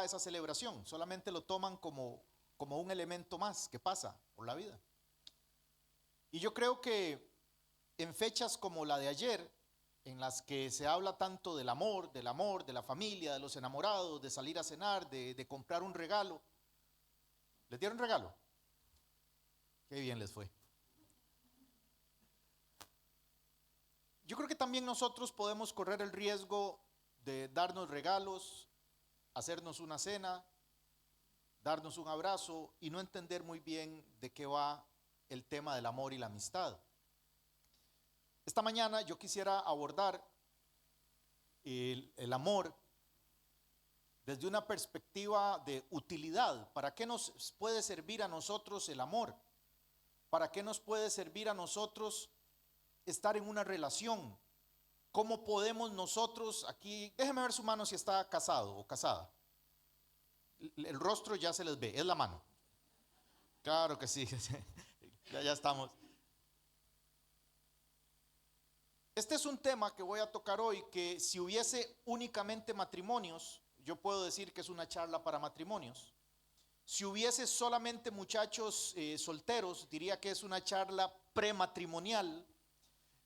esa celebración, solamente lo toman como un elemento más que pasa por la vida. Y yo creo que en fechas como la de ayer, en las que se habla tanto del amor, de la familia, de los enamorados, de salir a cenar, de comprar un regalo. ¿Les dieron regalo? Qué bien les fue. Yo creo que también nosotros podemos correr el riesgo de darnos regalos, hacernos una cena, darnos un abrazo y no entender muy bien de qué va el tema del amor y la amistad. Esta mañana yo quisiera abordar el amor desde una perspectiva de utilidad. ¿Para qué nos puede servir a nosotros el amor? ¿Para qué nos puede servir a nosotros estar en una relación? ¿Cómo podemos nosotros aquí, déjeme ver su mano si está casado o casada? El rostro ya se les ve, es la mano. Claro que sí, ya estamos. Este es un tema que voy a tocar hoy, que si hubiese únicamente matrimonios, yo puedo decir que es una charla para matrimonios. Si hubiese solamente muchachos solteros, diría que es una charla prematrimonial.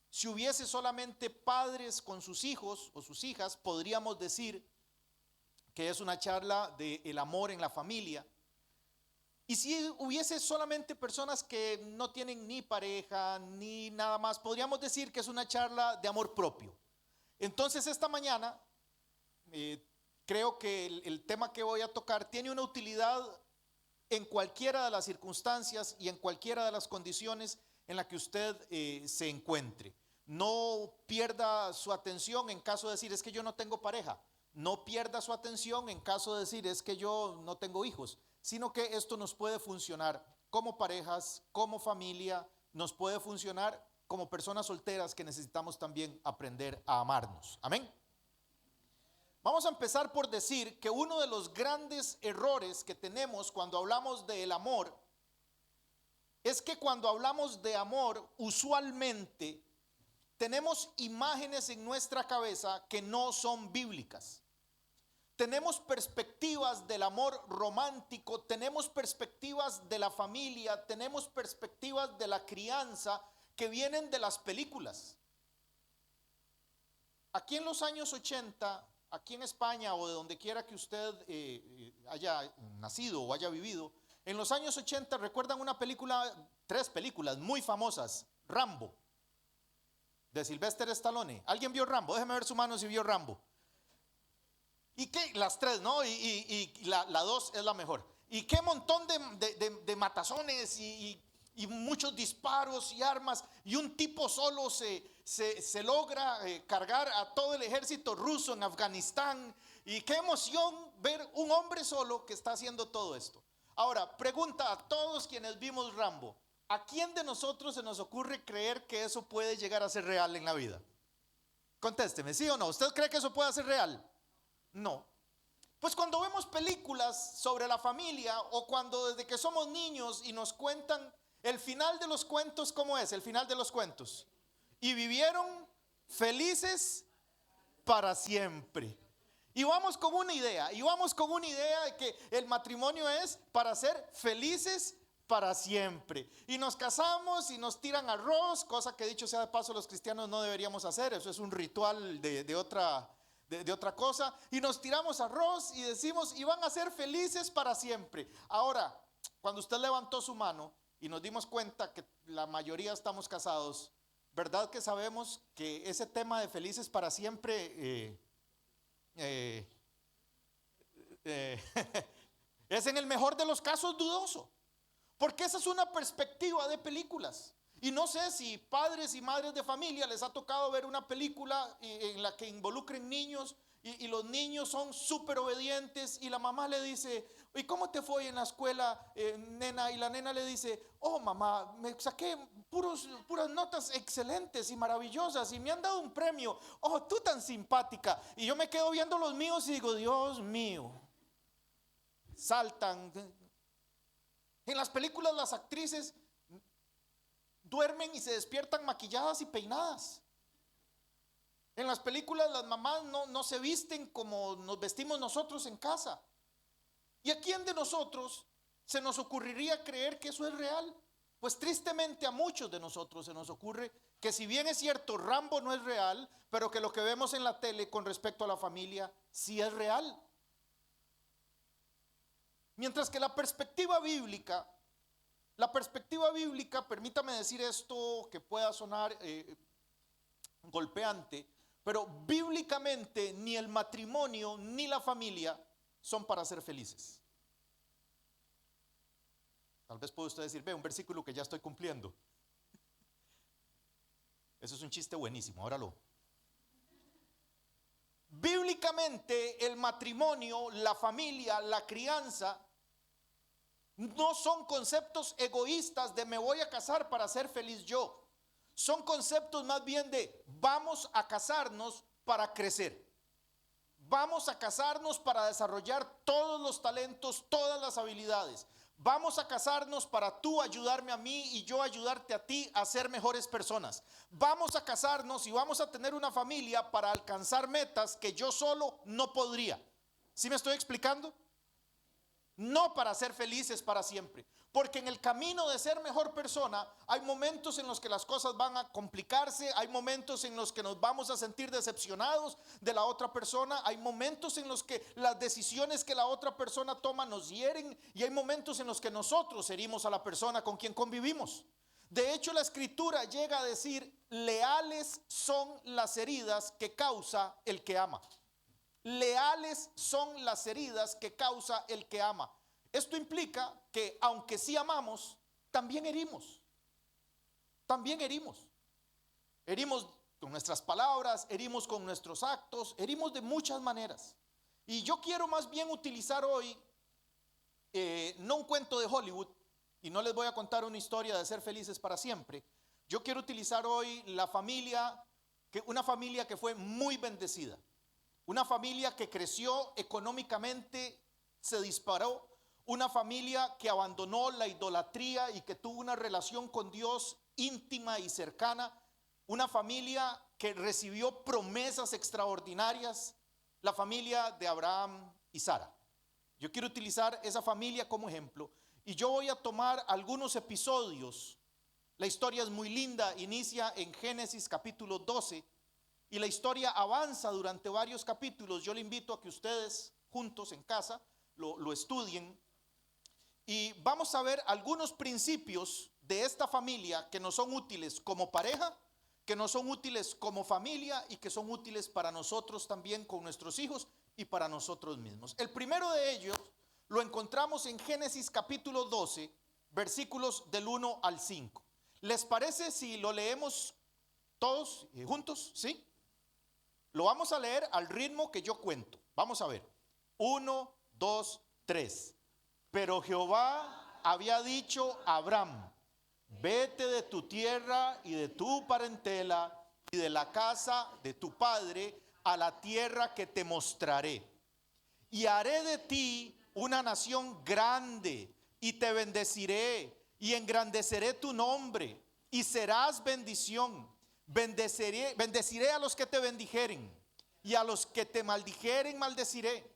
Si hubiese solamente padres con sus hijos o sus hijas, podríamos decir que es una charla del amor en la familia. Y si hubiese solamente personas que no tienen ni pareja ni nada más, podríamos decir que es una charla de amor propio. Entonces esta mañana creo que el tema que voy a tocar tiene una utilidad en cualquiera de las circunstancias y en cualquiera de las condiciones en la que usted se encuentre. No pierda su atención en caso de decir es que yo no tengo pareja. No pierda su atención en caso de decir es que yo no tengo hijos, sino que esto nos puede funcionar como parejas, como familia, nos puede funcionar como personas solteras que necesitamos también aprender a amarnos. Amén. Vamos a empezar por decir que uno de los grandes errores que tenemos cuando hablamos del amor es que cuando hablamos de amor usualmente tenemos imágenes en nuestra cabeza que no son bíblicas. Tenemos perspectivas del amor romántico, tenemos perspectivas de la familia, tenemos perspectivas de la crianza que vienen de las películas. Aquí en los años 80, aquí en España o de donde quiera que usted haya nacido o haya vivido, en los años 80 recuerdan una película, 3 películas muy famosas, Rambo, de Sylvester Stallone. ¿Alguien vio Rambo? Déjeme ver su mano si vio Rambo. ¿Y qué? Las 3, ¿no? Y la 2 es la mejor. ¿Y qué montón de matazones y muchos disparos y armas? Y un tipo solo se logra cargar a todo el ejército ruso en Afganistán. Y qué emoción ver un hombre solo que está haciendo todo esto. Ahora, pregunta a todos quienes vimos Rambo. ¿A quién de nosotros se nos ocurre creer que eso puede llegar a ser real en la vida? Contésteme, ¿sí o no? ¿Usted cree que eso puede ser real? No. Pues cuando vemos películas sobre la familia o cuando desde que somos niños y nos cuentan el final de los cuentos, ¿cómo es el final de los cuentos? Y vivieron felices para siempre. Y vamos con una idea, de que el matrimonio es para ser felices para siempre. Y nos casamos y nos tiran arroz, cosa que dicho sea de paso los cristianos no deberíamos hacer, eso es un ritual de otra cosa, y nos tiramos arroz y decimos y van a ser felices para siempre. Ahora, cuando usted levantó su mano y nos dimos cuenta que la mayoría estamos casados, ¿verdad que sabemos que ese tema de felices para siempre es en el mejor de los casos dudoso? Porque esa es una perspectiva de películas. Y no sé si padres y madres de familia les ha tocado ver una película en la que involucren niños y los niños son súper obedientes y la mamá le dice, ¿y cómo te fue en la escuela, nena? Y la nena le dice, oh mamá, me saqué puras notas excelentes y maravillosas y me han dado un premio. Oh, tú tan simpática. Y yo me quedo viendo los míos y digo, Dios mío, saltan. En las películas las actrices duermen y se despiertan maquilladas y peinadas. En las películas las mamás no se visten como nos vestimos nosotros en casa. ¿Y a quién de nosotros se nos ocurriría creer que eso es real? Pues tristemente a muchos de nosotros se nos ocurre que, si bien es cierto, Rambo no es real, pero que lo que vemos en la tele con respecto a la familia sí es real. Mientras que la perspectiva bíblica, permítame decir esto que pueda sonar golpeante, pero bíblicamente ni el matrimonio ni la familia son para ser felices. Tal vez puede usted decir, ve, un versículo que ya estoy cumpliendo. Eso es un chiste buenísimo, óralo. Bíblicamente el matrimonio, la familia, la crianza no son conceptos egoístas de me voy a casar para ser feliz yo. Son conceptos más bien de vamos a casarnos para crecer. Vamos a casarnos para desarrollar todos los talentos, todas las habilidades. Vamos a casarnos para tú ayudarme a mí y yo ayudarte a ti a ser mejores personas. Vamos a casarnos y vamos a tener una familia para alcanzar metas que yo solo no podría. ¿Sí me estoy explicando? No para ser felices para siempre. Porque en el camino de ser mejor persona hay momentos en los que las cosas van a complicarse, hay momentos en los que nos vamos a sentir decepcionados de la otra persona, hay momentos en los que las decisiones que la otra persona toma nos hieren y hay momentos en los que nosotros herimos a la persona con quien convivimos. De hecho, la escritura llega a decir, leales son las heridas que causa el que ama. Leales son las heridas que causa el que ama. Esto implica que aunque sí amamos, también herimos. También herimos. Herimos con nuestras palabras, herimos con nuestros actos, herimos de muchas maneras. Y yo quiero más bien utilizar hoy, no un cuento de Hollywood, y no les voy a contar una historia de ser felices para siempre. Yo quiero utilizar hoy una familia que fue muy bendecida. Una familia que creció económicamente, se disparó. Una familia que abandonó la idolatría y que tuvo una relación con Dios íntima y cercana. Una familia que recibió promesas extraordinarias. La familia de Abraham y Sara. Yo quiero utilizar esa familia como ejemplo. Y yo voy a tomar algunos episodios. La historia es muy linda. Inicia en Génesis capítulo 12. Y la historia avanza durante varios capítulos. Yo le invito a que ustedes juntos en casa lo estudien. Y vamos a ver algunos principios de esta familia que nos son útiles como pareja, que nos son útiles como familia y que son útiles para nosotros también con nuestros hijos y para nosotros mismos. El primero de ellos lo encontramos en Génesis capítulo 12, versículos del 1 al 5. ¿Les parece si lo leemos todos juntos? ¿Sí? Lo vamos a leer al ritmo que yo cuento. Vamos a ver. 1, 2, 3. Pero Jehová había dicho a Abraham, vete de tu tierra y de tu parentela y de la casa de tu padre a la tierra que te mostraré. Y haré de ti una nación grande y te bendeciré y engrandeceré tu nombre y serás bendición. Bendeciré a los que te bendijeren y a los que te maldijeren maldeciré.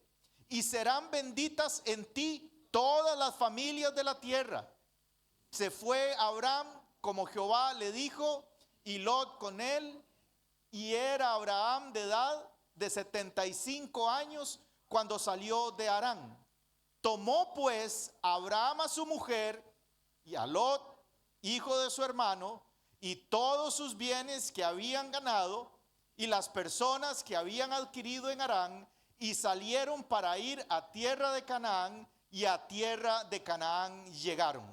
Y serán benditas en ti todas las familias de la tierra. Se fue Abraham como Jehová le dijo y Lot con él. Y era Abraham de edad de 75 años cuando salió de Harán. Tomó pues Abraham a su mujer y a Lot, hijo de su hermano, y todos sus bienes que habían ganado y las personas que habían adquirido en Harán, y salieron para ir a tierra de Canaán, y a tierra de Canaán llegaron.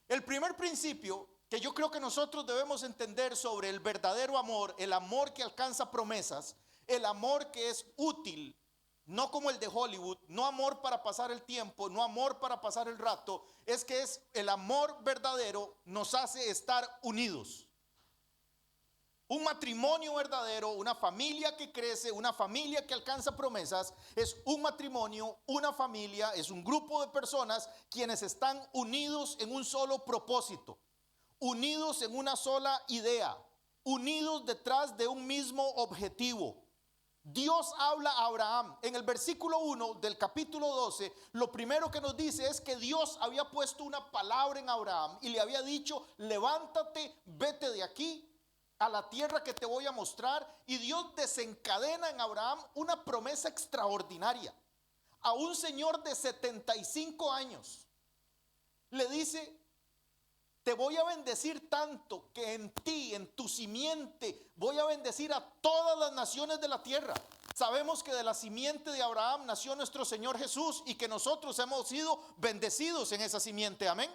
El primer principio que yo creo que nosotros debemos entender sobre el verdadero amor, el amor que alcanza promesas, el amor que es útil, no como el de Hollywood, no amor para pasar el tiempo, no amor para pasar el rato, es que es el amor verdadero nos hace estar unidos. Un matrimonio verdadero, una familia que crece, una familia que alcanza promesas, es un matrimonio, una familia, es un grupo de personas quienes están unidos en un solo propósito, unidos en una sola idea, unidos detrás de un mismo objetivo, Dios habla a Abraham. En el versículo 1 del capítulo 12, lo primero que nos dice es que Dios había puesto una palabra en Abraham y le había dicho: levántate, vete de aquí a la tierra que te voy a mostrar. Y Dios desencadena en Abraham una promesa extraordinaria. A un señor de 75 años le dice: te voy a bendecir tanto que en ti, en tu simiente, voy a bendecir a todas las naciones de la tierra. Sabemos que de la simiente de Abraham nació nuestro Señor Jesús y que nosotros hemos sido bendecidos en esa simiente. Amén.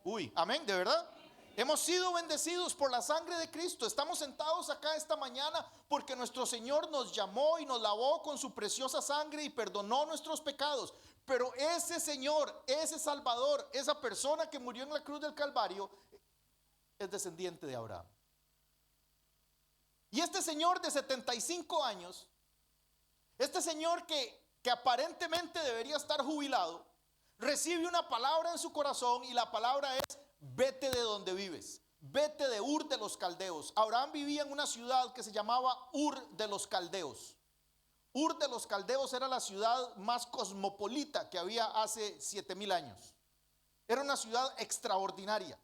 Uy, amén, de verdad. Hemos sido bendecidos por la sangre de Cristo. Estamos sentados acá esta mañana porque nuestro Señor nos llamó y nos lavó con su preciosa sangre y perdonó nuestros pecados. Pero ese Señor, ese Salvador, esa persona que murió en la cruz del Calvario, es descendiente de Abraham. Y este señor de 75 años, este señor que aparentemente debería estar jubilado, recibe una palabra en su corazón, y la palabra es: vete de donde vives, vete de Ur de los Caldeos. Abraham vivía en una ciudad que se llamaba Ur de los Caldeos. Ur de los Caldeos era la ciudad más cosmopolita que había hace 7000 años. Era una ciudad extraordinaria.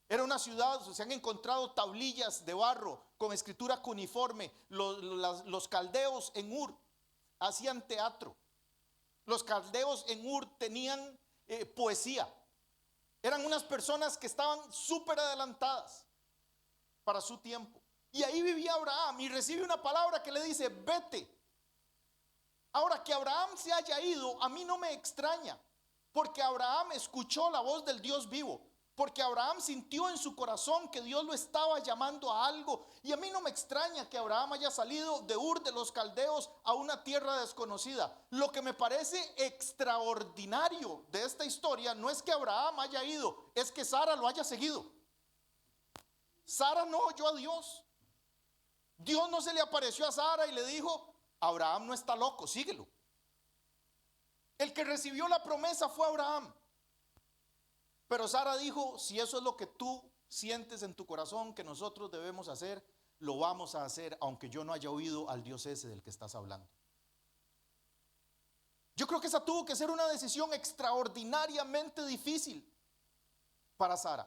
Era una ciudad, se han encontrado tablillas de barro con escritura cuneiforme. Los caldeos en Ur hacían teatro. Los caldeos en Ur tenían poesía. Eran unas personas que estaban súper adelantadas para su tiempo. Y ahí vivía Abraham y recibe una palabra que le dice: vete. Ahora, que Abraham se haya ido, a mí no me extraña, porque Abraham escuchó la voz del Dios vivo, porque Abraham sintió en su corazón que Dios lo estaba llamando a algo. Y a mí no me extraña que Abraham haya salido de Ur de los Caldeos a una tierra desconocida. Lo que me parece extraordinario de esta historia no es que Abraham haya ido, es que Sara lo haya seguido. Sara no oyó a Dios. Dios no se le apareció a Sara y le dijo: Abraham no está loco, síguelo. El que recibió la promesa fue Abraham. Pero Sara dijo: si eso es lo que tú sientes en tu corazón que nosotros debemos hacer, lo vamos a hacer, aunque yo no haya oído al Dios ese del que estás hablando. Yo creo que esa tuvo que ser una decisión extraordinariamente difícil para Sara.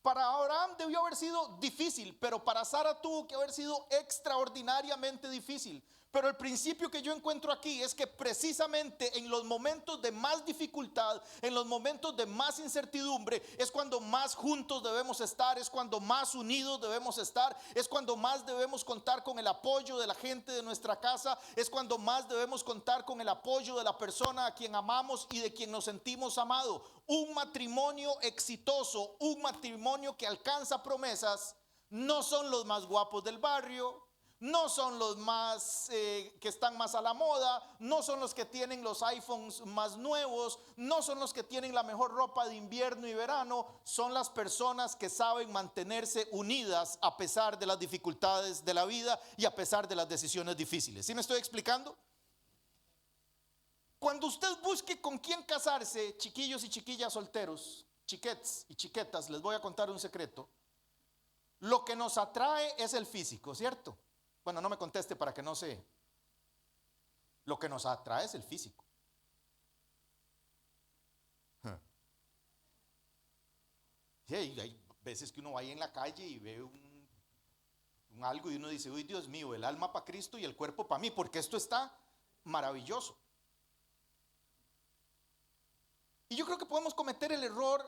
Para Abraham debió haber sido difícil, pero para Sara tuvo que haber sido extraordinariamente difícil. Pero el principio que yo encuentro aquí es que precisamente en los momentos de más dificultad, en los momentos de más incertidumbre, es cuando más juntos debemos estar, es cuando más unidos debemos estar, es cuando más debemos contar con el apoyo de la gente de nuestra casa, es cuando más debemos contar con el apoyo de la persona a quien amamos y de quien nos sentimos amados. Un matrimonio exitoso, un matrimonio que alcanza promesas, no son los más guapos del barrio, no son los más que están más a la moda, no son los que tienen los iPhones más nuevos, no son los que tienen la mejor ropa de invierno y verano. Son las personas que saben mantenerse unidas a pesar de las dificultades de la vida y a pesar de las decisiones difíciles. ¿Sí me estoy explicando? Cuando usted busque con quién casarse, chiquillos y chiquillas solteros, chiquets y chiquetas, les voy a contar un secreto. Lo que nos atrae es el físico, ¿cierto? Bueno, no me conteste para que no sé. Lo que nos atrae es el físico. Sí, hay veces que uno va ahí en la calle y ve un algo y uno dice: uy, Dios mío, el alma para Cristo y el cuerpo para mí, porque esto está maravilloso. Y yo creo que podemos cometer el error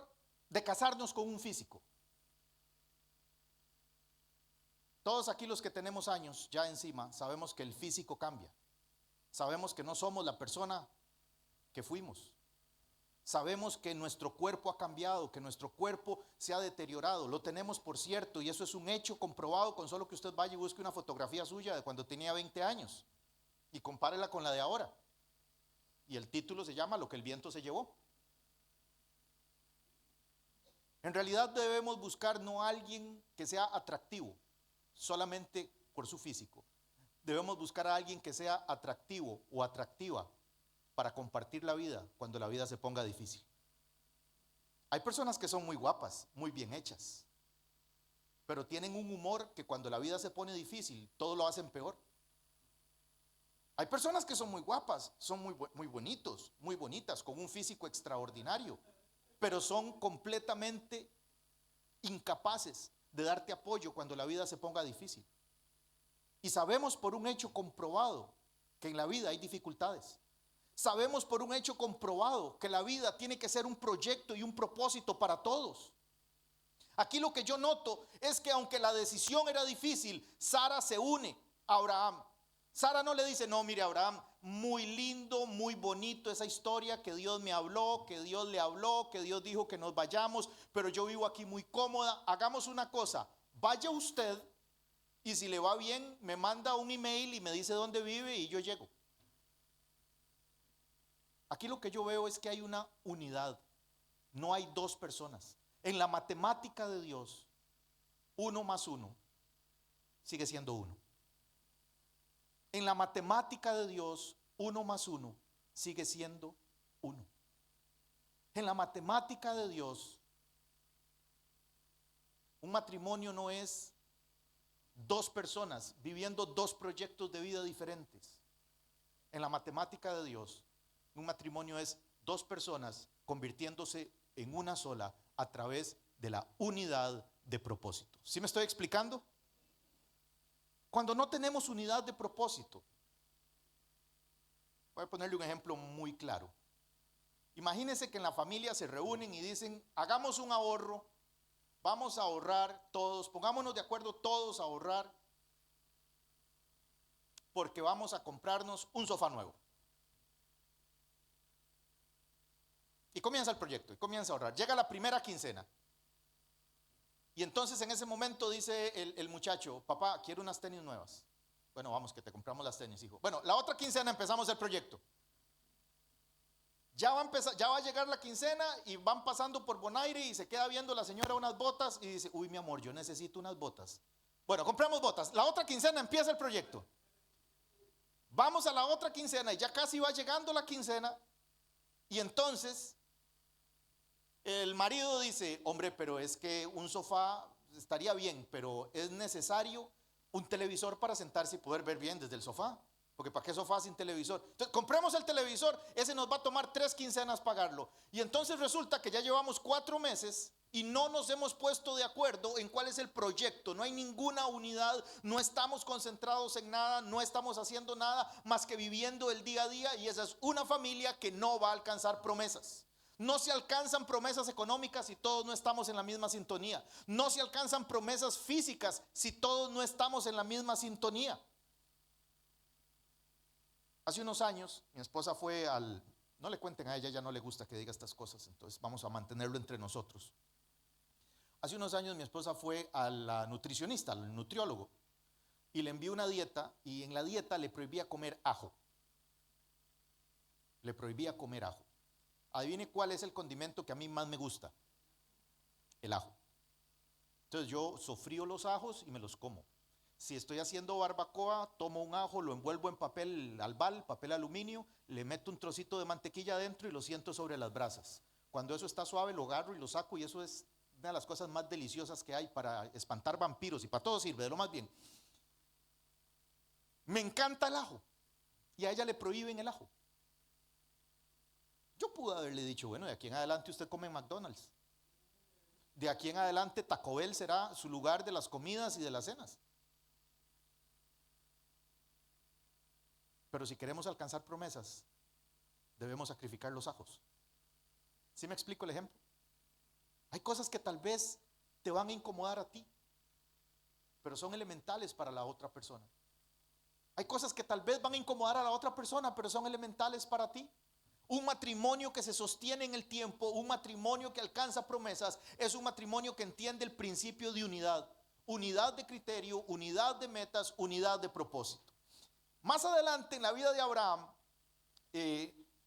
de casarnos con un físico. Todos aquí los que tenemos años ya encima sabemos que el físico cambia. Sabemos que no somos la persona que fuimos. Sabemos que nuestro cuerpo ha cambiado, que nuestro cuerpo se ha deteriorado. Lo tenemos por cierto, y eso es un hecho comprobado con solo que usted vaya y busque una fotografía suya de cuando tenía 20 años y compárela con la de ahora. Y el título se llama: Lo que el viento se llevó. En realidad debemos buscar no a alguien que sea atractivo solamente por su físico. Debemos buscar a alguien que sea atractivo o atractiva para compartir la vida cuando la vida se ponga difícil. Hay personas que son muy guapas, muy bien hechas, pero tienen un humor que cuando la vida se pone difícil, todo lo hacen peor. Hay personas que son muy guapas, son muy bonitos, muy bonitas, con un físico extraordinario, pero son completamente incapaces de darte apoyo cuando la vida se ponga difícil. Y sabemos por un hecho comprobado que en la vida hay dificultades. Sabemos por un hecho comprobado que la vida tiene que ser un proyecto y un propósito para todos. Aquí lo que yo noto es que aunque la decisión era difícil, Sara se une a Abraham. Sara no le dice, no, mire Abraham, muy lindo, muy bonito esa historia que Dios me habló, que Dios le habló, que Dios dijo que nos vayamos, pero yo vivo aquí muy cómoda. Hagamos una cosa, vaya usted y si le va bien me manda un email y me dice dónde vive y yo llego. Aquí lo que yo veo es que hay una unidad, no hay dos personas. En la matemática de Dios, 1 más 1 sigue siendo 1. En la matemática de Dios, 1 más 1 sigue siendo 1. En la matemática de Dios, un matrimonio no es dos personas viviendo dos proyectos de vida diferentes. En la matemática de Dios, un matrimonio es dos personas convirtiéndose en una sola a través de la unidad de propósito. ¿Sí me estoy explicando? Cuando no tenemos unidad de propósito, voy a ponerle un ejemplo muy claro. Imagínense que en la familia se reúnen y dicen, hagamos un ahorro, vamos a ahorrar todos, pongámonos de acuerdo todos a ahorrar, porque vamos a comprarnos un sofá nuevo. Y comienza el proyecto, y comienza a ahorrar. Llega la primera quincena. Y entonces en ese momento dice el muchacho, papá, quiero unas tenis nuevas. Bueno, vamos, que te compramos las tenis, hijo. Bueno, la otra quincena empezamos el proyecto. Ya va a llegar la quincena y van pasando por Bonaire y se queda viendo la señora unas botas y dice, uy, mi amor, yo necesito unas botas. Bueno, compramos botas. La otra quincena empieza el proyecto. Vamos a la otra quincena y ya casi va llegando la quincena y entonces el marido dice, hombre, pero es que un sofá estaría bien, pero es necesario un televisor para sentarse y poder ver bien desde el sofá. Porque ¿para qué sofá sin televisor? Entonces, compremos el televisor, ese nos va a tomar 3 quincenas pagarlo. Y entonces resulta que ya llevamos 4 meses y no nos hemos puesto de acuerdo en cuál es el proyecto. No hay ninguna unidad, no estamos concentrados en nada, no estamos haciendo nada más que viviendo el día a día. Y esa es una familia que no va a alcanzar promesas. No se alcanzan promesas económicas si todos no estamos en la misma sintonía. No se alcanzan promesas físicas si todos no estamos en la misma sintonía. Hace unos años mi esposa fue no le cuenten a ella, ya no le gusta que diga estas cosas, entonces vamos a mantenerlo entre nosotros. Hace unos años mi esposa fue a la nutricionista, al nutriólogo, y le envió una dieta y en la dieta le prohibía comer ajo. Le prohibía comer ajo. Adivine cuál es el condimento que a mí más me gusta. El ajo. Entonces yo sofrío los ajos y me los como. Si estoy haciendo barbacoa, tomo un ajo, lo envuelvo en papel albal, papel aluminio, le meto un trocito de mantequilla adentro y lo siento sobre las brasas. Cuando eso está suave, lo agarro y lo saco y eso es una de las cosas más deliciosas que hay para espantar vampiros y para todo sirve, de lo más bien. Me encanta el ajo y a ella le prohíben el ajo. Yo pude haberle dicho, bueno, de aquí en adelante usted come en McDonald's. De aquí en adelante Taco Bell será su lugar de las comidas y de las cenas. Pero si queremos alcanzar promesas, debemos sacrificar los ajos. ¿Sí me explico el ejemplo? Hay cosas que tal vez te van a incomodar a ti, pero son elementales para la otra persona. Hay cosas que tal vez van a incomodar a la otra persona, pero son elementales para ti. Un matrimonio que se sostiene en el tiempo, un matrimonio que alcanza promesas, es un matrimonio que entiende el principio de unidad. Unidad de criterio, unidad de metas, unidad de propósito. Más adelante en la vida de Abraham,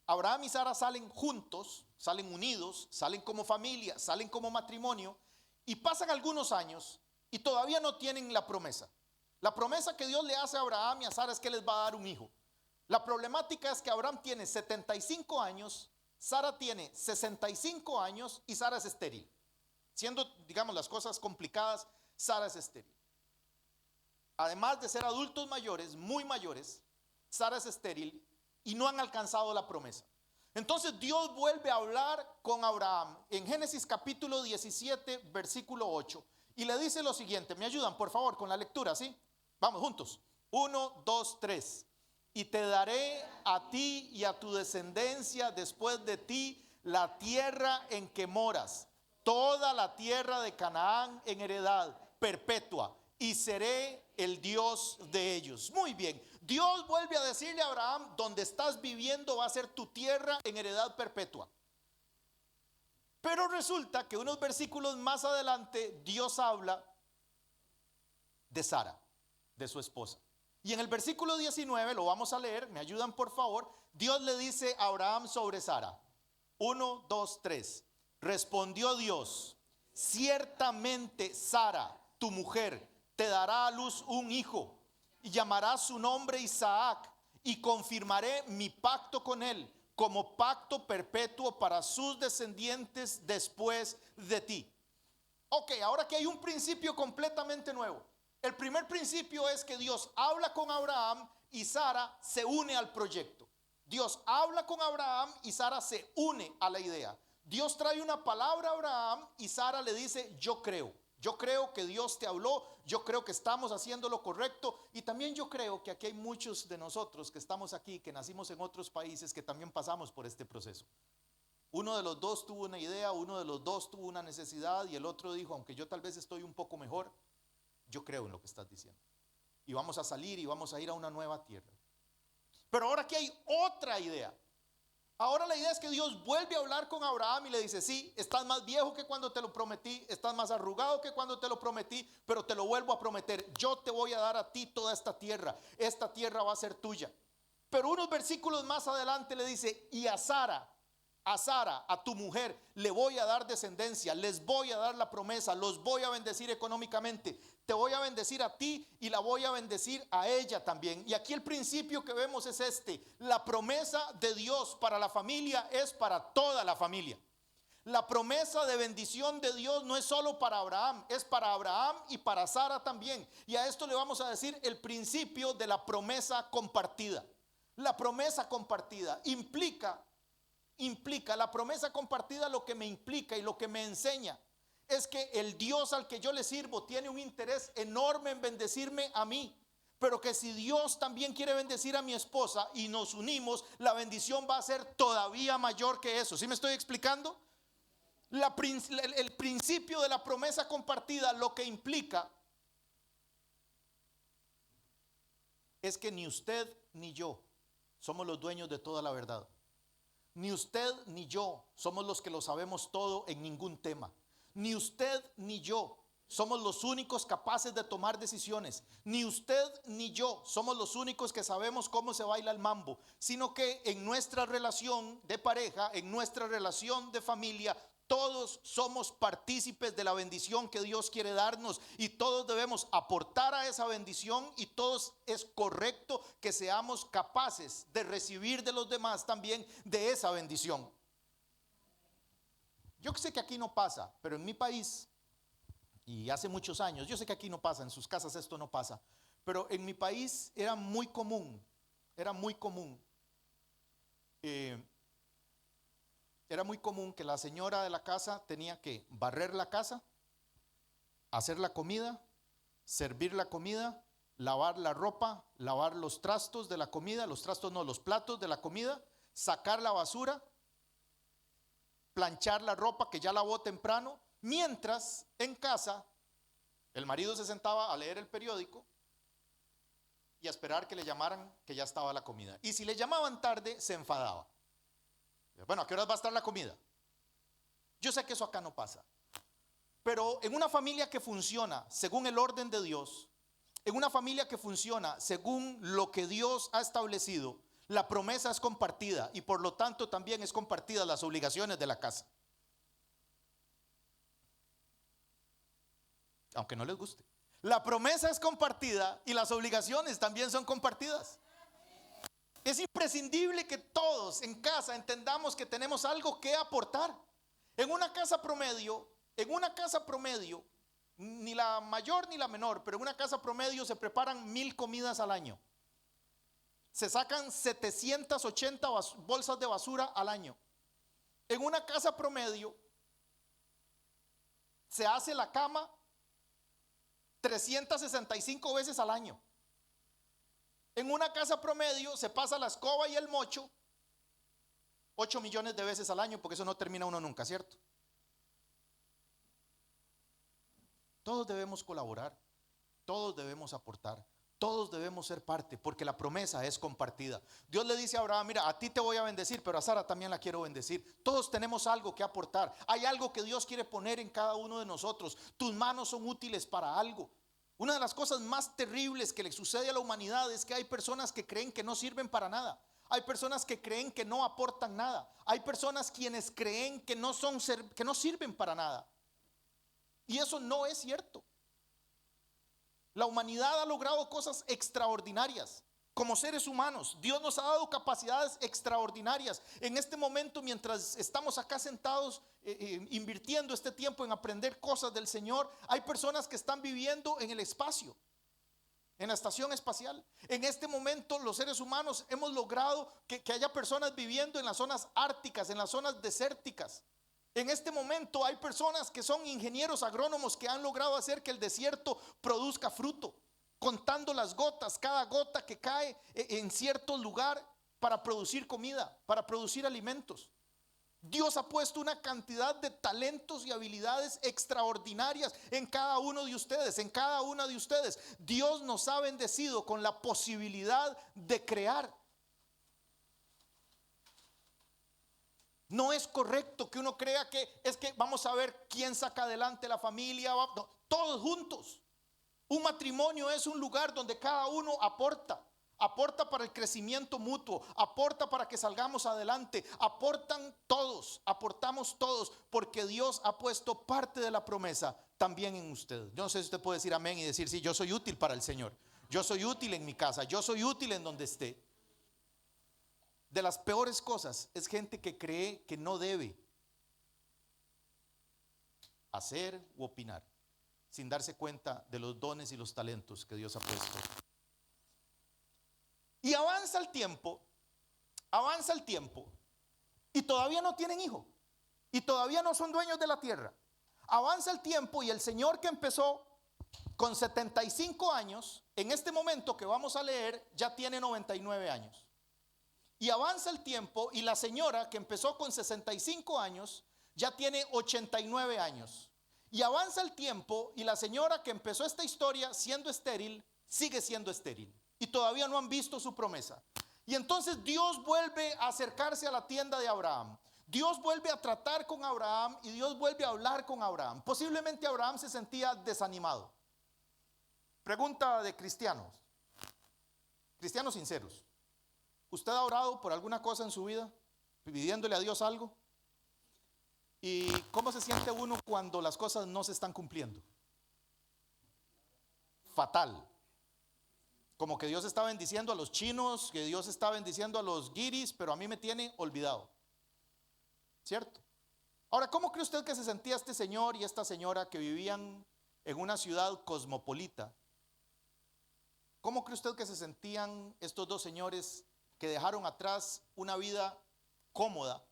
Abraham y Sara salen juntos, salen unidos, salen como familia, salen como matrimonio y pasan algunos años y todavía no tienen la promesa. La promesa que Dios le hace a Abraham y a Sara es que les va a dar un hijo. La problemática es que Abraham tiene 75 años, Sara tiene 65 años y Sara es estéril. Siendo, digamos, las cosas complicadas, Sara es estéril. Además de ser adultos mayores, muy mayores, Sara es estéril y no han alcanzado la promesa. Entonces Dios vuelve a hablar con Abraham en Génesis capítulo 17, versículo 8. Y le dice lo siguiente, me ayudan por favor con la lectura, ¿sí? Vamos juntos. 1, 2, 3. Y te daré a ti y a tu descendencia después de ti la tierra en que moras, toda la tierra de Canaán en heredad perpetua, y seré el Dios de ellos. Muy bien, Dios vuelve a decirle a Abraham, donde estás viviendo va a ser tu tierra en heredad perpetua. Pero resulta que unos versículos más adelante Dios habla de Sara, de su esposa. Y en el versículo 19, lo vamos a leer, me ayudan por favor, Dios le dice a Abraham sobre Sara. 1, 2, 3. Respondió Dios, ciertamente Sara, tu mujer, te dará a luz un hijo y llamará su nombre Isaac, y confirmaré mi pacto con él como pacto perpetuo para sus descendientes después de ti. Ok, ahora que hay un principio completamente nuevo. El primer principio es que Dios habla con Abraham y Sara se une al proyecto. Dios habla con Abraham y Sara se une a la idea. Dios trae una palabra a Abraham y Sara le dice, yo creo que Dios te habló, yo creo que estamos haciendo lo correcto, y también yo creo que aquí hay muchos de nosotros que estamos aquí, que nacimos en otros países, que también pasamos por este proceso. Uno de los dos tuvo una idea, uno de los dos tuvo una necesidad y el otro dijo, aunque yo tal vez estoy un poco mejor, yo creo en lo que estás diciendo. Y vamos a salir y vamos a ir a una nueva tierra. Pero ahora aquí hay otra idea. Ahora la idea es que Dios vuelve a hablar con Abraham y le dice, sí, estás más viejo que cuando te lo prometí, estás más arrugado que cuando te lo prometí, pero te lo vuelvo a prometer. Yo te voy a dar a ti toda esta tierra va a ser tuya. Pero unos versículos más adelante le dice, y a Sara, a tu mujer, le voy a dar descendencia, les voy a dar la promesa, los voy a bendecir económicamente, te voy a bendecir a ti y la voy a bendecir a ella también. Y aquí el principio que vemos es este: la promesa de Dios para la familia es para toda la familia. La promesa de bendición de Dios no es solo para Abraham, es para Abraham y para Sara también. Y a esto le vamos a decir el principio de la promesa compartida. La promesa compartida implica la promesa compartida, lo que me implica y lo que me enseña es que el Dios al que yo le sirvo tiene un interés enorme en bendecirme a mí, pero que si Dios también quiere bendecir a mi esposa y nos unimos, la bendición va a ser todavía mayor que eso. ¿Sí me estoy explicando? El principio de la promesa compartida lo que implica es que ni usted ni yo somos los dueños de toda la verdad. Ni usted ni yo somos los que lo sabemos todo en ningún tema. Ni usted ni yo somos los únicos capaces de tomar decisiones. Ni usted ni yo somos los únicos que sabemos cómo se baila el mambo. Sino que en nuestra relación de pareja, en nuestra relación de familia, todos somos partícipes de la bendición que Dios quiere darnos y todos debemos aportar a esa bendición, y todos es correcto que seamos capaces de recibir de los demás también de esa bendición. Yo sé que aquí no pasa, pero en mi país, y hace muchos años, yo sé que aquí no pasa, en sus casas esto no pasa, pero en mi país era muy común que la señora de la casa tenía que barrer la casa, hacer la comida, servir la comida, lavar la ropa, lavar los trastos de la comida, los platos de la comida, sacar la basura, planchar la ropa que ya lavó temprano, mientras en casa el marido se sentaba a leer el periódico y a esperar que le llamaran que ya estaba la comida. Y si le llamaban tarde, se enfadaba. Bueno, ¿a qué horas va a estar la comida? Yo sé que eso acá no pasa, pero en una familia que funciona según el orden de Dios, en una familia que funciona según lo que Dios ha establecido, la promesa es compartida y por lo tanto también es compartida las obligaciones de la casa. Aunque no les guste. La promesa es compartida y las obligaciones también son compartidas. Es imprescindible que todos en casa entendamos que tenemos algo que aportar. En una casa promedio, ni la mayor ni la menor, pero en una casa promedio se preparan 1000 comidas al año. se sacan 780 bolsas de basura al año. En una casa promedio se hace la cama 365 veces al año. En una casa promedio se pasa la escoba y el mocho 8 millones de veces al año, porque eso no termina uno nunca, ¿cierto? Todos debemos colaborar, todos debemos aportar, todos debemos ser parte, porque la promesa es compartida. Dios le dice a Abraham: mira, a ti te voy a bendecir, pero a Sara también la quiero bendecir. Todos tenemos algo que aportar. Hay algo que Dios quiere poner en cada uno de nosotros. Tus manos son útiles para algo. Una de las cosas más terribles que le sucede a la humanidad es que hay personas que creen que no sirven para nada. Hay personas que creen que no aportan nada. Hay personas quienes creen que no sirven para nada. Y eso no es cierto. La humanidad ha logrado cosas extraordinarias como seres humanos. Dios nos ha dado capacidades extraordinarias. En este momento, mientras estamos acá sentados invirtiendo este tiempo en aprender cosas del Señor, hay personas que están viviendo en el espacio, en la estación espacial. En este momento los seres humanos hemos logrado que haya personas viviendo en las zonas árticas, en las zonas desérticas. En este momento hay personas que son ingenieros agrónomos que han logrado hacer que el desierto produzca fruto, contando las gotas, cada gota que cae en cierto lugar para producir comida, para producir alimentos. Dios ha puesto una cantidad de talentos y habilidades extraordinarias en cada uno de ustedes, en cada una de ustedes. Dios nos ha bendecido con la posibilidad de crear. No es correcto que uno crea que es que vamos a ver quién saca adelante la familia. No, todos juntos. Un matrimonio es un lugar donde cada uno aporta. Aporta para el crecimiento mutuo, aporta para que salgamos adelante, aportan todos, aportamos todos, porque Dios ha puesto parte de la promesa también en usted. Yo no sé si usted puede decir amén y decir: sí, yo soy útil para el Señor, yo soy útil en mi casa, yo soy útil en donde esté. De las peores cosas es gente que cree que no debe hacer u opinar sin darse cuenta de los dones y los talentos que Dios ha puesto. Y avanza el tiempo y todavía no tienen hijo y todavía no son dueños de la tierra. Avanza el tiempo y el señor que empezó con 75 años, en este momento que vamos a leer, ya tiene 99 años. Y avanza el tiempo y la señora que empezó con 65 años ya tiene 89 años. Y avanza el tiempo y la señora que empezó esta historia siendo estéril sigue siendo estéril. Y todavía no han visto su promesa. Y entonces Dios vuelve a acercarse a la tienda de Abraham. Dios vuelve a tratar con Abraham y Dios vuelve a hablar con Abraham. Posiblemente Abraham se sentía desanimado. Pregunta de cristianos sinceros. ¿Usted ha orado por alguna cosa en su vida, pidiéndole a Dios algo? ¿Y cómo se siente uno cuando las cosas no se están cumpliendo? Fatal. Como que Dios está bendiciendo a los chinos, que Dios está bendiciendo a los guiris, pero a mí me tiene olvidado. ¿Cierto? Ahora, ¿cómo cree usted que se sentía este señor y esta señora que vivían en una ciudad cosmopolita? ¿Cómo cree usted que se sentían estos dos señores que dejaron atrás una vida cómoda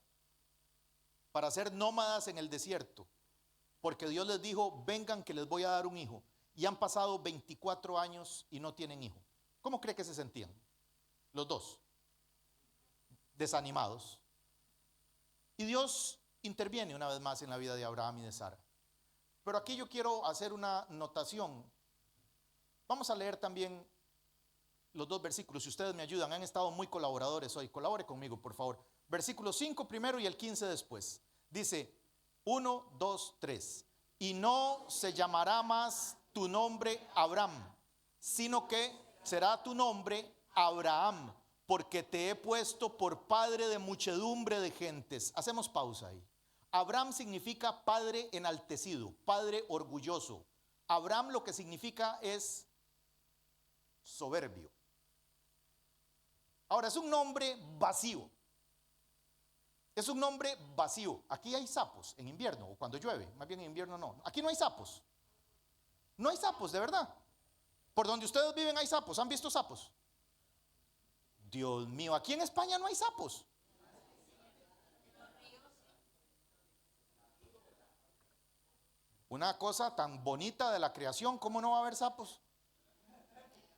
para ser nómadas en el desierto? Porque Dios les dijo: vengan que les voy a dar un hijo. Y han pasado 24 años y no tienen hijo. ¿Cómo cree que se sentían? Los dos. Desanimados. Y Dios interviene una vez más en la vida de Abraham y de Sara. Pero aquí yo quiero hacer una notación. Vamos a leer también los dos versículos, si ustedes me ayudan. Han estado muy colaboradores hoy. Colabore conmigo, por favor. Versículo 5 primero y el 15 después. Dice 1, 2, 3. Y no se llamará más tu nombre Abraham, sino que será tu nombre Abraham, porque te he puesto por padre de muchedumbre de gentes. Hacemos pausa ahí. Abraham significa padre enaltecido, padre orgulloso. Abraham lo que significa es soberbio. Ahora, es un nombre vacío. Es un nombre vacío. Aquí hay sapos en invierno o cuando llueve. Más bien en invierno no. Aquí no hay sapos. No hay sapos, de verdad. Por donde ustedes viven hay sapos. ¿Han visto sapos? Dios mío, aquí en España no hay sapos. Una cosa tan bonita de la creación, ¿cómo no va a haber sapos?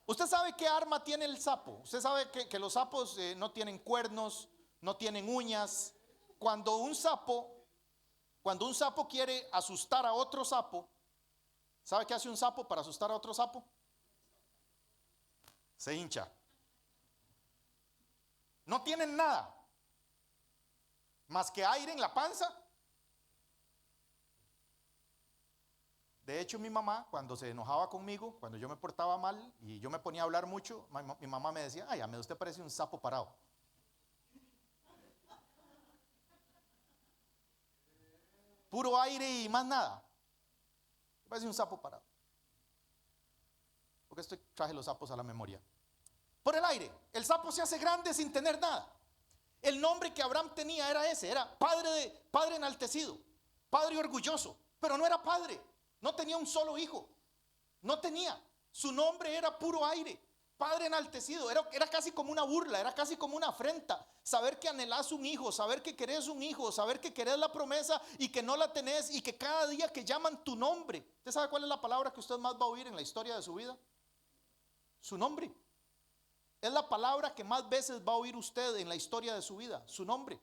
Usted sabe qué arma tiene el sapo. Usted sabe que los sapos no tienen cuernos, no tienen uñas. Cuando un sapo quiere asustar a otro sapo, ¿sabe qué hace un sapo para asustar a otro sapo? Se hincha. No tienen nada más que aire en la panza. De hecho, mi mamá, cuando se enojaba conmigo, cuando yo me portaba mal y yo me ponía a hablar mucho, mi mamá me decía: ay, Ahmed, usted parece un sapo parado. Puro aire y más nada. Parece un sapo parado. Porque traje los sapos a la memoria. Por el aire, el sapo se hace grande sin tener nada. El nombre que Abraham tenía era ese, era padre enaltecido, padre orgulloso, pero no era padre. No tenía un solo hijo. No tenía. Su nombre era puro aire. Padre enaltecido. Era casi como una burla. Era casi como una afrenta. Saber que anhelás un hijo. Saber que querés un hijo. Saber que querés la promesa y que no la tenés. Y que cada día que llaman tu nombre. ¿Usted sabe cuál es la palabra que usted más va a oír en la historia de su vida? Su nombre. Es la palabra que más veces va a oír usted en la historia de su vida. Su nombre.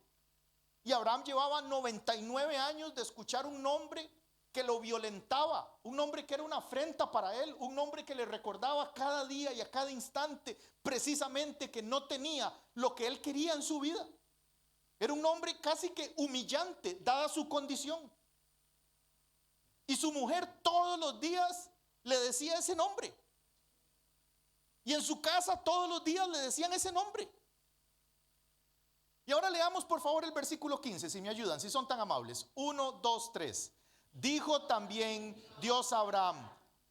Y Abraham llevaba 99 años de escuchar un nombre que lo violentaba, un nombre que era una afrenta para él, un nombre que le recordaba cada día y a cada instante precisamente que no tenía lo que él quería en su vida. Era un nombre casi que humillante dada su condición. Y su mujer todos los días le decía ese nombre. Y en su casa todos los días le decían ese nombre. Y ahora leamos por favor el versículo 15, si me ayudan, si son tan amables. 1, 2, 3. Dijo también Dios a Abraham: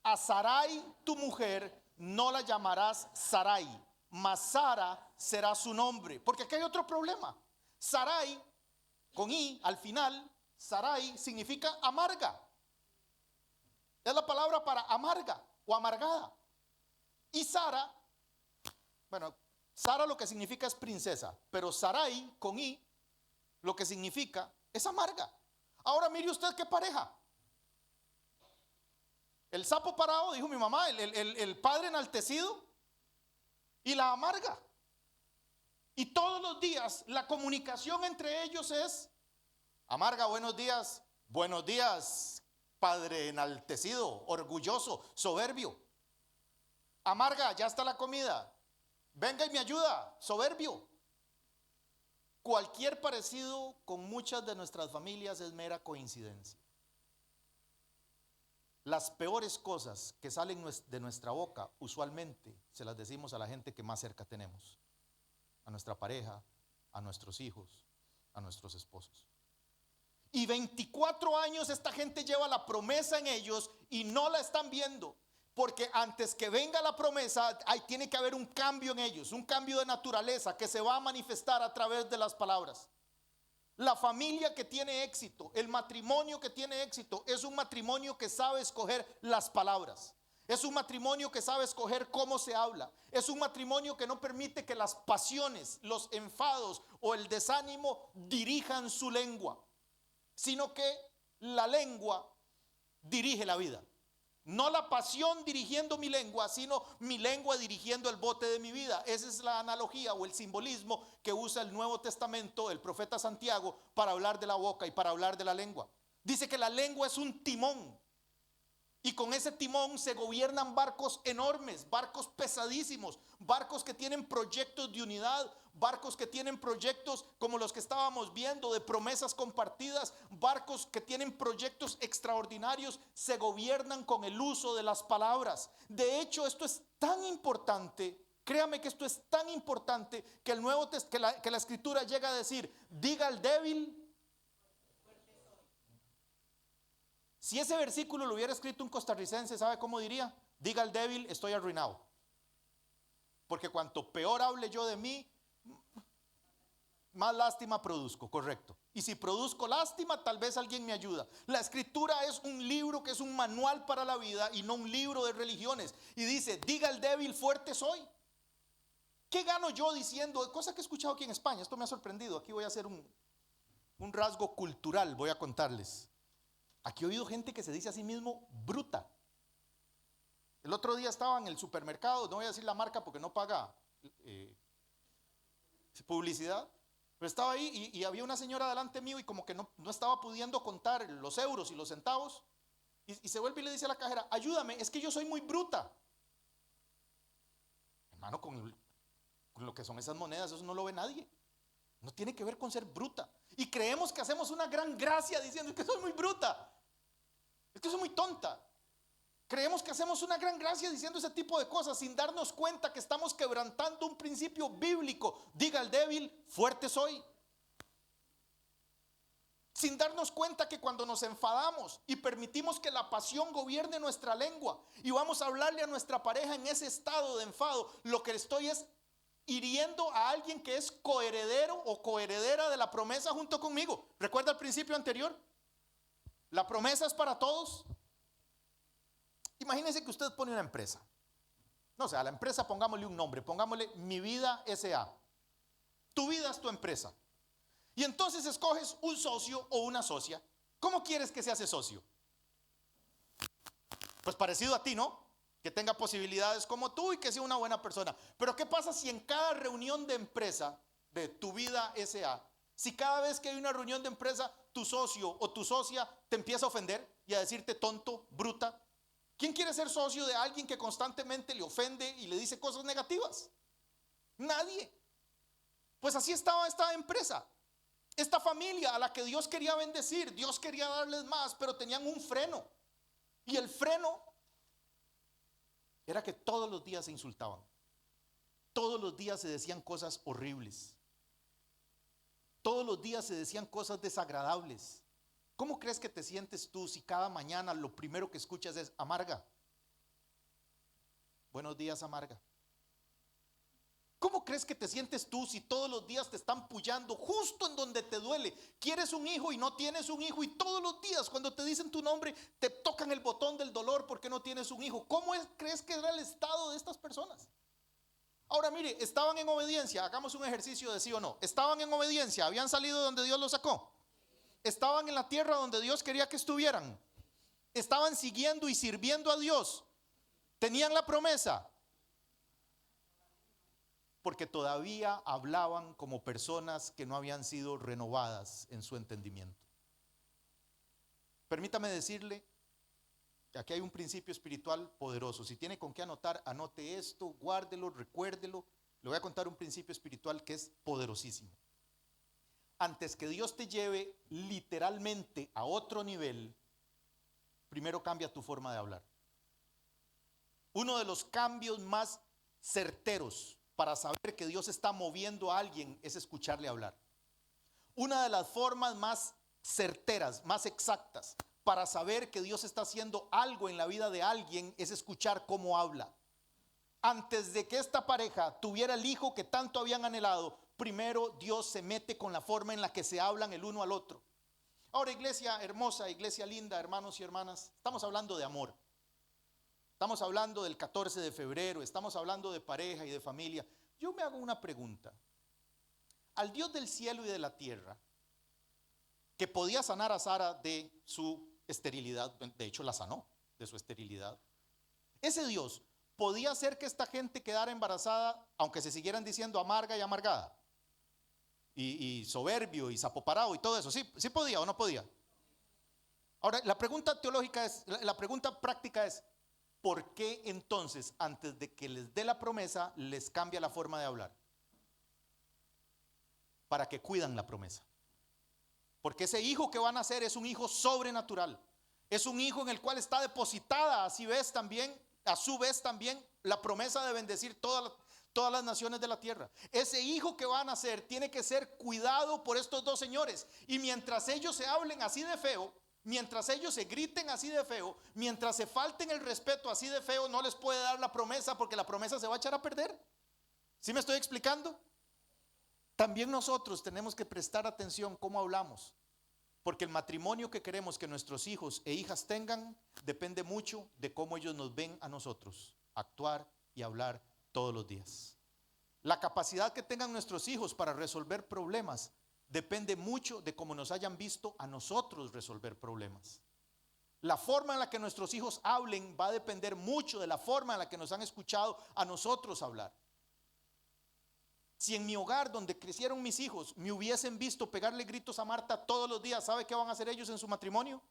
a Sarai tu mujer no la llamarás Sarai, mas Sara será su nombre. Porque aquí hay otro problema. Sarai, con I al final, Sarai significa amarga. Es la palabra para amarga o amargada. Y Sara, bueno, Sara lo que significa es princesa, pero Sarai con I lo que significa es amarga. Ahora mire usted qué pareja. El sapo parado, dijo mi mamá, el padre enaltecido y la amarga. Y todos los días la comunicación entre ellos es: amarga, buenos días, padre enaltecido, orgulloso, soberbio. Amarga, ya está la comida, venga y me ayuda, soberbio. Cualquier parecido con muchas de nuestras familias es mera coincidencia. Las peores cosas que salen de nuestra boca usualmente se las decimos a la gente que más cerca tenemos, a nuestra pareja, a nuestros hijos, a nuestros esposos. Y 24 años esta gente lleva la promesa en ellos y no la están viendo. Porque antes que venga la promesa, tiene que haber un cambio en ellos, un cambio de naturaleza que se va a manifestar a través de las palabras. La familia que tiene éxito, el matrimonio que tiene éxito, es un matrimonio que sabe escoger las palabras. Es un matrimonio que sabe escoger cómo se habla. Es un matrimonio que no permite que las pasiones, los enfados o el desánimo dirijan su lengua, sino que la lengua dirige la vida. No la pasión dirigiendo mi lengua, sino mi lengua dirigiendo el bote de mi vida. Esa es la analogía o el simbolismo que usa el Nuevo Testamento, el profeta Santiago, para hablar de la boca y para hablar de la lengua. Dice que la lengua es un timón. Y con ese timón se gobiernan barcos enormes, barcos pesadísimos, barcos que tienen proyectos de unidad, barcos que tienen proyectos como los que estábamos viendo de promesas compartidas, barcos que tienen proyectos extraordinarios, se gobiernan con el uso de las palabras. De hecho, esto es tan importante, créame que esto es tan importante que que la Escritura llega a decir: diga al débil. Si ese versículo lo hubiera escrito un costarricense, ¿sabe cómo diría? Diga al débil, estoy arruinado. Porque cuanto peor hable yo de mí, más lástima produzco, correcto. Y si produzco lástima, tal vez alguien me ayuda. La Escritura es un libro que es un manual para la vida y no un libro de religiones. Y dice: diga al débil, fuerte soy. ¿Qué gano yo diciendo? Cosa que he escuchado aquí en España, esto me ha sorprendido. Aquí voy a hacer un rasgo cultural, voy a contarles. Aquí he oído gente que se dice a sí mismo bruta. El otro día estaba en el supermercado, no voy a decir la marca porque no paga publicidad, pero estaba ahí y había una señora delante mío y como que no estaba pudiendo contar los euros y los centavos y se vuelve y le dice a la cajera, ayúdame, es que yo soy muy bruta. Hermano, con lo que son esas monedas, eso no lo ve nadie. No tiene que ver con ser bruta. Y creemos que hacemos una gran gracia diciendo, es que soy muy bruta, es que soy muy tonta. Creemos que hacemos una gran gracia diciendo ese tipo de cosas sin darnos cuenta que estamos quebrantando un principio bíblico. Diga el débil, fuerte soy. Sin darnos cuenta que cuando nos enfadamos y permitimos que la pasión gobierne nuestra lengua y vamos a hablarle a nuestra pareja en ese estado de enfado, lo que estoy es hiriendo a alguien que es coheredero o coheredera de la promesa junto conmigo. ¿Recuerda el principio anterior? La promesa es para todos. Imagínense que usted pone una empresa. No sé, a la empresa pongámosle un nombre, pongámosle Mi Vida S.A. Tu vida es tu empresa. Y entonces escoges un socio o una socia. ¿Cómo quieres que sea ese socio? Pues parecido a ti, ¿no? Que tenga posibilidades como tú y que sea una buena persona. Pero ¿qué pasa si en cada reunión de empresa de Tu Vida S.A., si cada vez que hay una reunión de empresa, tu socio o tu socia te empieza a ofender y a decirte tonto, bruta? ¿Quién quiere ser socio de alguien que constantemente le ofende y le dice cosas negativas? Nadie. Pues así estaba esta empresa, esta familia a la que Dios quería bendecir. Dios quería darles más, pero tenían un freno. Y el freno era que todos los días se insultaban. Todos los días se decían cosas horribles. Todos los días se decían cosas desagradables. ¿Cómo crees que te sientes tú si cada mañana lo primero que escuchas es amarga? Buenos días, amarga. ¿Cómo crees que te sientes tú si todos los días te están pullando justo en donde te duele? Quieres un hijo y no tienes un hijo y todos los días cuando te dicen tu nombre te tocan el botón del dolor porque no tienes un hijo. ¿Crees que era el estado de estas personas? Ahora mire, estaban en obediencia, hagamos un ejercicio de sí o no. Estaban en obediencia, habían salido de donde Dios los sacó. Estaban en la tierra donde Dios quería que estuvieran. Estaban siguiendo y sirviendo a Dios. Tenían la promesa. Porque todavía hablaban como personas que no habían sido renovadas en su entendimiento. Permítame decirle que aquí hay un principio espiritual poderoso. Si tiene con qué anotar, anote esto, guárdelo, recuérdelo. Le voy a contar un principio espiritual que es poderosísimo. Antes que Dios te lleve literalmente a otro nivel, primero cambia tu forma de hablar. Uno de los cambios más certeros para saber que Dios está moviendo a alguien es escucharle hablar. Una de las formas más certeras, más exactas para saber que Dios está haciendo algo en la vida de alguien es escuchar cómo habla. Antes de que esta pareja tuviera el hijo que tanto habían anhelado, primero Dios se mete con la forma en la que se hablan el uno al otro. Ahora, iglesia hermosa, iglesia linda, hermanos y hermanas, estamos hablando de amor. Estamos hablando del 14 de febrero, estamos hablando de pareja y de familia. Yo me hago una pregunta. Al Dios del cielo y de la tierra, que podía sanar a Sara de su esterilidad, de hecho la sanó de su esterilidad, ese Dios podía hacer que esta gente quedara embarazada, aunque se siguieran diciendo amarga y amargada, y soberbio y sapoparado y todo eso. ¿Sí podía o no podía? Ahora, la pregunta teológica es, la pregunta práctica es, ¿por qué entonces, antes de que les dé la promesa, les cambia la forma de hablar? Para que cuidan la promesa. Porque ese hijo que van a nacer es un hijo sobrenatural. Es un hijo en el cual está depositada, a su vez también, la promesa de bendecir todas las naciones de la tierra. Ese hijo que va a nacer tiene que ser cuidado por estos dos señores. Y mientras ellos se hablen así de feo, mientras ellos se griten así de feo, mientras se falten el respeto así de feo, no les puede dar la promesa porque la promesa se va a echar a perder. ¿Sí me estoy explicando? También nosotros tenemos que prestar atención cómo hablamos, porque el matrimonio que queremos que nuestros hijos e hijas tengan depende mucho de cómo ellos nos ven a nosotros actuar y hablar todos los días. La capacidad que tengan nuestros hijos para resolver problemas depende mucho de cómo nos hayan visto a nosotros resolver problemas. La forma en la que nuestros hijos hablen va a depender mucho de la forma en la que nos han escuchado a nosotros hablar. Si en mi hogar donde crecieron mis hijos me hubiesen visto pegarle gritos a Marta todos los días, ¿sabe qué van a hacer ellos en su matrimonio?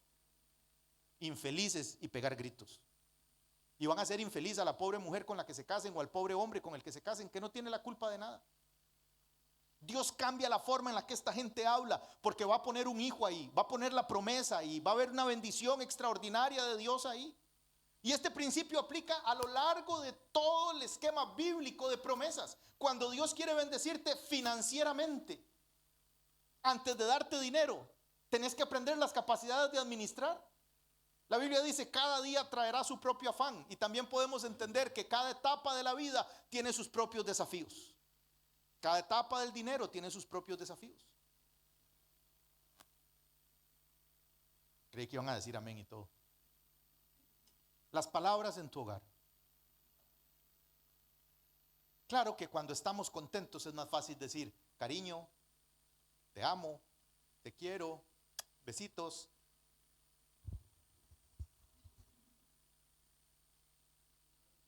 Infelices y pegar gritos. Y van a hacer infeliz a la pobre mujer con la que se casen o al pobre hombre con el que se casen, que no tiene la culpa de nada. Dios cambia la forma en la que esta gente habla, porque va a poner un hijo ahí, va a poner la promesa ahí, va a haber una bendición extraordinaria de Dios ahí. Y este principio aplica a lo largo de todo el esquema bíblico de promesas. Cuando Dios quiere bendecirte financieramente, antes de darte dinero, tenés que aprender las capacidades de administrar. La Biblia dice, cada día traerá su propio afán. Y también podemos entender que cada etapa de la vida tiene sus propios desafíos. Cada etapa del dinero tiene sus propios desafíos. Creí que iban a decir amén y todo. Las palabras en tu hogar. Claro que cuando estamos contentos es más fácil decir cariño, te amo, te quiero, besitos.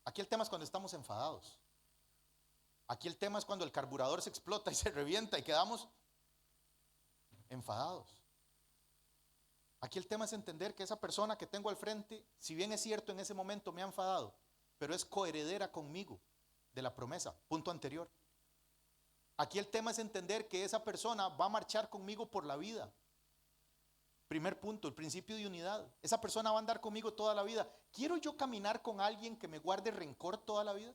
Aquí el tema es cuando estamos enfadados. Aquí el tema es cuando el carburador se explota y se revienta y quedamos enfadados. Aquí el tema es entender que esa persona que tengo al frente, si bien es cierto en ese momento me ha enfadado, pero es coheredera conmigo de la promesa, punto anterior. Aquí el tema es entender que esa persona va a marchar conmigo por la vida. Primer punto, el principio de unidad. Esa persona va a andar conmigo toda la vida. ¿Quiero yo caminar con alguien que me guarde rencor toda la vida?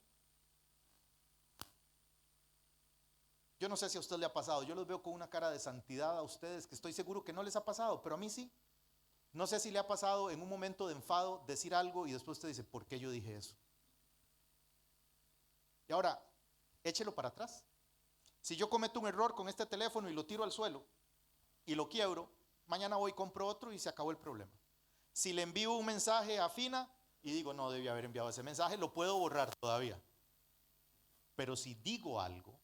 Yo no sé si a usted le ha pasado, yo los veo con una cara de santidad a ustedes, que estoy seguro que no les ha pasado, pero a mí sí. No sé si le ha pasado en un momento de enfado decir algo y después usted dice, ¿por qué yo dije eso? Y ahora, échelo para atrás. Si yo cometo un error con este teléfono y lo tiro al suelo y lo quiebro, mañana voy y compro otro y se acabó el problema. Si le envío un mensaje a Fina y digo, no debí haber enviado ese mensaje, lo puedo borrar todavía. Pero si digo algo,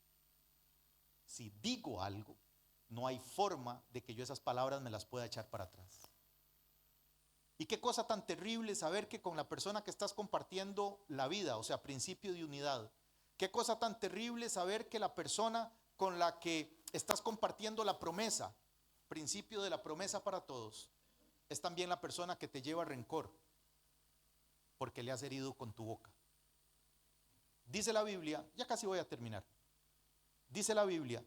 no hay forma de que yo esas palabras me las pueda echar para atrás. Y qué cosa tan terrible saber que con la persona que estás compartiendo la vida, o sea, principio de unidad, qué cosa tan terrible saber que la persona con la que estás compartiendo la promesa, principio de la promesa para todos, es también la persona que te lleva rencor porque le has herido con tu boca. Dice la Biblia, ya casi voy a terminar. Dice la Biblia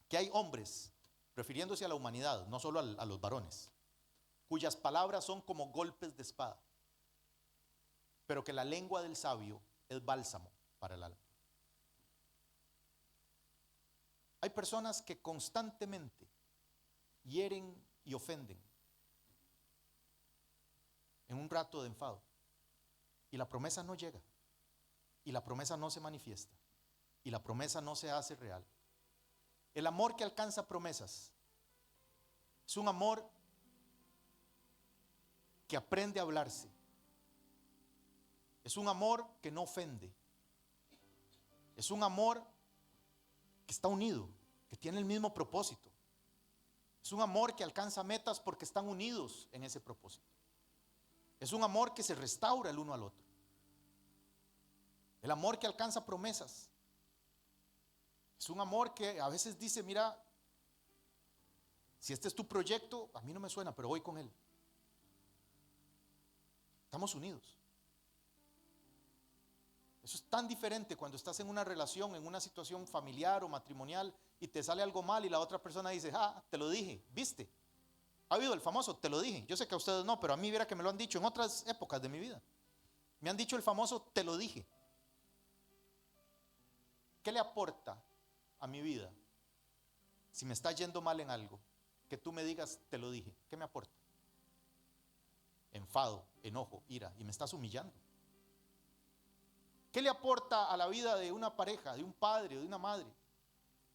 que hay hombres, refiriéndose a la humanidad, no solo a los varones, cuyas palabras son como golpes de espada, pero que la lengua del sabio es bálsamo para el alma. Hay personas que constantemente hieren y ofenden en un rato de enfado, y la promesa no llega, y la promesa no se manifiesta, y la promesa no se hace real. El amor que alcanza promesas es un amor que aprende a hablarse. Es un amor que no ofende. Es un amor que está unido, que tiene el mismo propósito. Es un amor que alcanza metas porque están unidos en ese propósito. Es un amor que se restaura el uno al otro. El amor que alcanza promesas. Es un amor que a veces dice, mira, si este es tu proyecto, a mí no me suena, pero voy con él. Estamos unidos. Eso es tan diferente cuando estás en una relación, en una situación familiar o matrimonial y te sale algo mal y la otra persona dice, te lo dije, ¿viste? Ha habido el famoso, te lo dije. Yo sé que a ustedes no, pero a mí viera que me lo han dicho en otras épocas de mi vida. Me han dicho el famoso, te lo dije. ¿Qué le aporta a mi vida si me está yendo mal en algo? Que tú me digas, te lo dije. ¿Qué me aporta? Enfado, enojo, ira, y me estás humillando. ¿Qué le aporta a la vida de una pareja, de un padre o de una madre?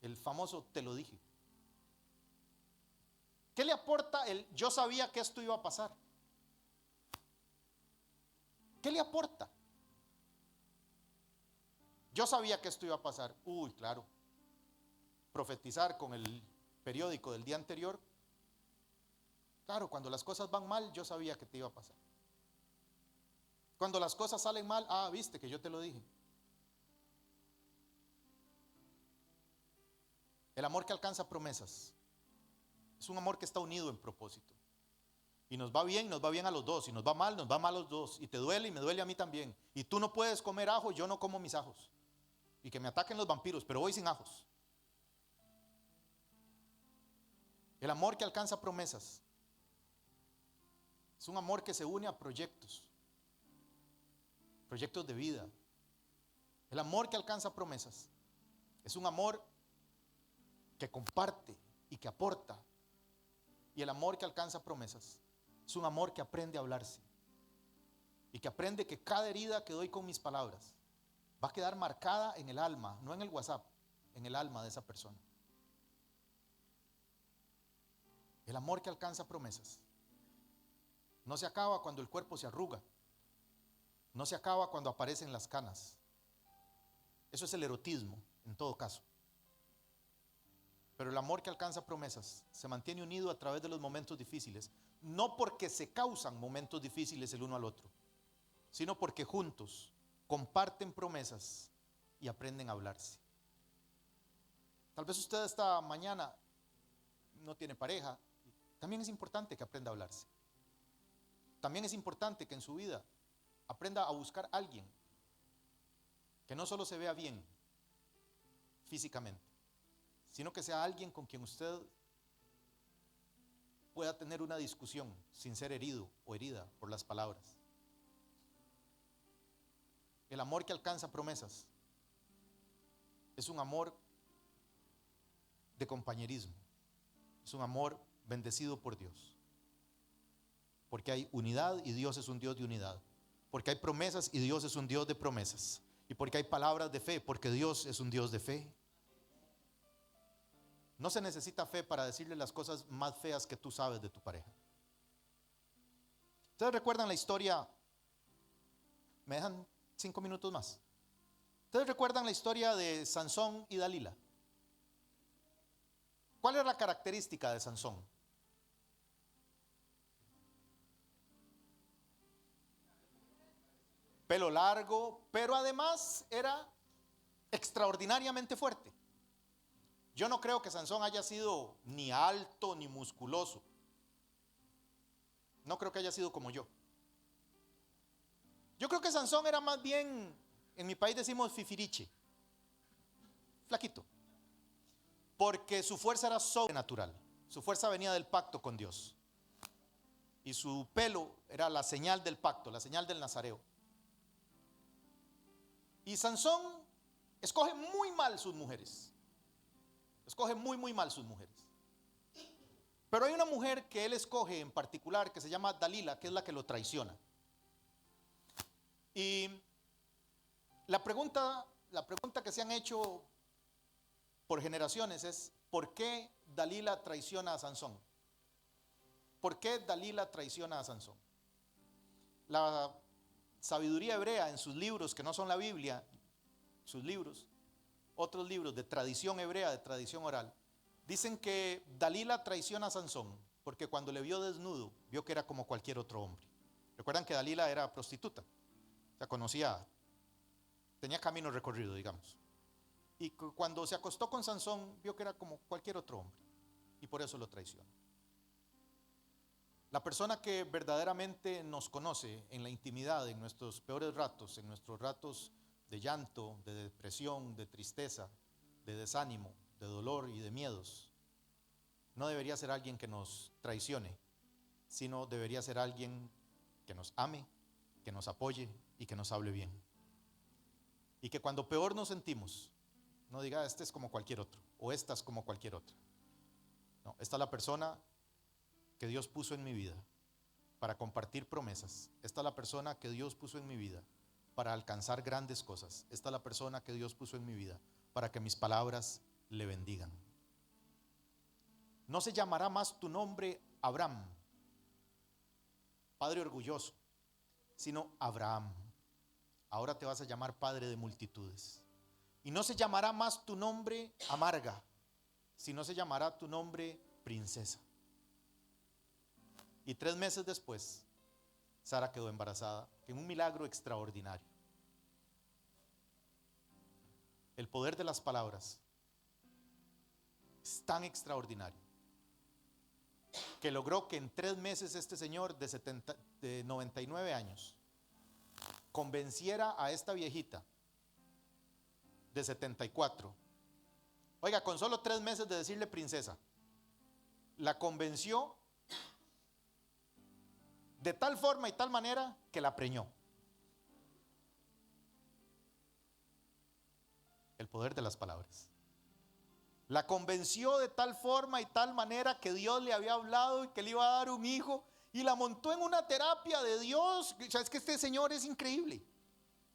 El famoso te lo dije. ¿Qué le aporta el yo sabía que esto iba a pasar? ¿Qué le aporta? Yo sabía que esto iba a pasar. Uy, claro. Profetizar con el periódico del día anterior. Claro, cuando las cosas van mal, yo sabía que te iba a pasar. Cuando las cosas salen mal, viste que yo te lo dije. El amor que alcanza promesas es un amor que está unido en propósito. Y nos va bien a los dos. Y nos va mal a los dos. Y te duele y me duele a mí también. Y tú no puedes comer ajo, yo no como mis ajos. Y que me ataquen los vampiros, pero voy sin ajos. El amor que alcanza promesas es un amor que se une a proyectos de vida. El amor que alcanza promesas es un amor que comparte y que aporta. Y el amor que alcanza promesas es un amor que aprende a hablarse y que aprende que cada herida que doy con mis palabras va a quedar marcada en el alma, no en el WhatsApp, en el alma de esa persona. El amor que alcanza promesas no se acaba cuando el cuerpo se arruga, no se acaba cuando aparecen las canas. Eso es el erotismo, en todo caso. Pero el amor que alcanza promesas se mantiene unido a través de los momentos difíciles, no porque se causan momentos difíciles el uno al otro, sino porque juntos comparten promesas y aprenden a hablarse. Tal vez usted esta mañana no tiene pareja. También es importante que aprenda a hablarse. También es importante que en su vida aprenda a buscar a alguien que no solo se vea bien físicamente, sino que sea alguien con quien usted pueda tener una discusión sin ser herido o herida por las palabras. El amor que alcanza promesas es un amor de compañerismo, es un amor bendecido por Dios, porque hay unidad y Dios es un Dios de unidad, porque hay promesas y Dios es un Dios de promesas, y porque hay palabras de fe, porque Dios es un Dios de fe. No se necesita fe para decirle las cosas más feas que tú sabes de tu pareja. ¿Ustedes recuerdan la historia? ¿Me dejan 5 minutos más? ¿Ustedes recuerdan la historia de Sansón y Dalila? ¿Cuál era la característica de Sansón? Pelo largo, pero además era extraordinariamente fuerte. Yo no creo que Sansón haya sido ni alto ni musculoso. No creo que haya sido como yo. Yo creo que Sansón era más bien, en mi país decimos fifiriche, flaquito, porque su fuerza era sobrenatural. Su fuerza venía del pacto con Dios. Y su pelo era la señal del pacto, la señal del nazareo. Y Sansón escoge muy mal sus mujeres. Escoge muy mal sus mujeres. Pero hay una mujer que él escoge en particular que se llama Dalila, que es la que lo traiciona. Y la pregunta que se han hecho por generaciones es: ¿por qué Dalila traiciona a Sansón? ¿Por qué Dalila traiciona a Sansón? La sabiduría hebrea en sus libros, que no son la Biblia, sus libros, otros libros de tradición hebrea, de tradición oral, dicen que Dalila traiciona a Sansón porque cuando le vio desnudo, vio que era como cualquier otro hombre. Recuerdan que Dalila era prostituta, o sea, conocía, tenía camino recorrido, digamos. Y cuando se acostó con Sansón, vio que era como cualquier otro hombre, y por eso lo traiciona. La persona que verdaderamente nos conoce en la intimidad, en nuestros peores ratos, en nuestros ratos de llanto, de depresión, de tristeza, de desánimo, de dolor y de miedos, no debería ser alguien que nos traicione, sino debería ser alguien que nos ame, que nos apoye y que nos hable bien. Y que cuando peor nos sentimos, no diga: este es como cualquier otro, o esta es como cualquier otra. No, esta es la persona que Dios puso en mi vida para compartir promesas. Esta es la persona que Dios puso en mi vida para alcanzar grandes cosas. Esta es la persona que Dios puso en mi vida para que mis palabras le bendigan. No se llamará más tu nombre Abraham, padre orgulloso, sino Abraham. Ahora te vas a llamar padre de multitudes. Y no se llamará más tu nombre amarga, sino se llamará tu nombre princesa. Y 3 meses después, Sara quedó embarazada en un milagro extraordinario. El poder de las palabras es tan extraordinario que logró que en 3 meses este señor de 99 años convenciera a esta viejita de 74. Oiga, con solo 3 meses de decirle princesa, la convenció de tal forma y tal manera que la preñó. El poder de las palabras. La convenció de tal forma y tal manera que Dios le había hablado y que le iba a dar un hijo, y la montó en una terapia de Dios. O sea, es que este señor es increíble.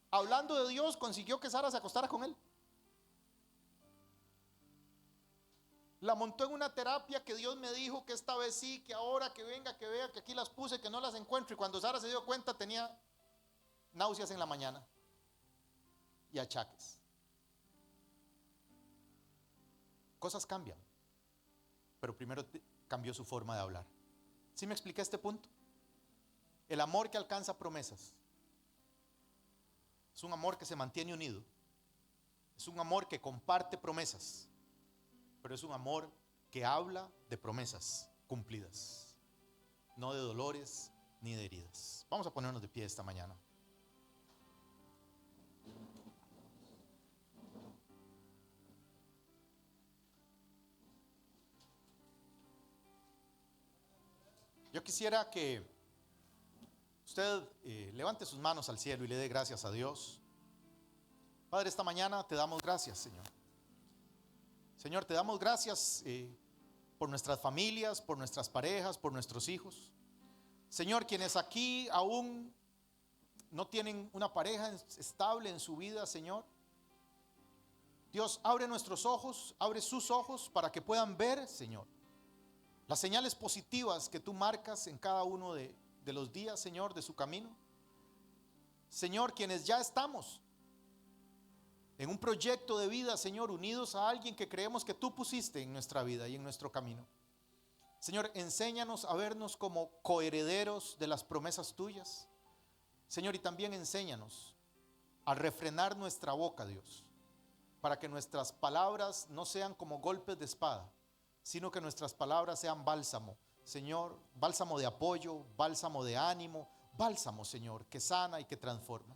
Hablando de Dios, consiguió que Sara se acostara con él. La montó en una terapia que Dios me dijo que esta vez sí, que ahora que venga, que vea que aquí las puse, que no las encuentro. Y cuando Sara se dio cuenta tenía náuseas en la mañana y achaques. Cosas cambian, pero primero cambió su forma de hablar. ¿Sí me expliqué este punto? El amor que alcanza promesas es un amor que se mantiene unido, es un amor que comparte promesas, pero es un amor que habla de promesas cumplidas, no de dolores ni de heridas. Vamos a ponernos de pie esta mañana. Yo quisiera que usted levante sus manos al cielo y le dé gracias a Dios. Padre, esta mañana te damos gracias, Señor. Señor, te damos gracias por nuestras familias, por nuestras parejas, por nuestros hijos. Señor, quienes aquí aún no tienen una pareja estable en su vida, Señor. Dios, abre nuestros ojos, abre sus ojos para que puedan ver, Señor, las señales positivas que tú marcas en cada uno de los días, Señor, de su camino. Señor, quienes ya estamos en un proyecto de vida, Señor, unidos a alguien que creemos que tú pusiste en nuestra vida y en nuestro camino. Señor, enséñanos a vernos como coherederos de las promesas tuyas. Señor, y también enséñanos a refrenar nuestra boca, Dios, para que nuestras palabras no sean como golpes de espada, sino que nuestras palabras sean bálsamo, Señor, bálsamo de apoyo, bálsamo de ánimo, bálsamo, Señor, que sana y que transforma.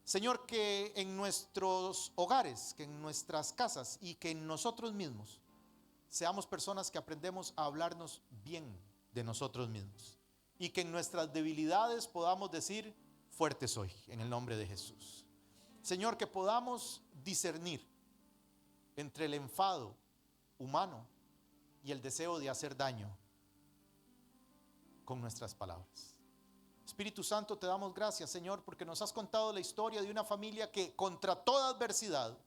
Señor, que en nuestros hogares, que en nuestras casas y que en nosotros mismos seamos personas que aprendemos a hablarnos bien de nosotros mismos y que en nuestras debilidades podamos decir, fuerte soy, en el nombre de Jesús. Señor, que podamos discernir entre el enfado humano y el deseo de hacer daño con nuestras palabras. Espíritu Santo, te damos gracias, Señor, porque nos has contado la historia de una familia que contra toda adversidad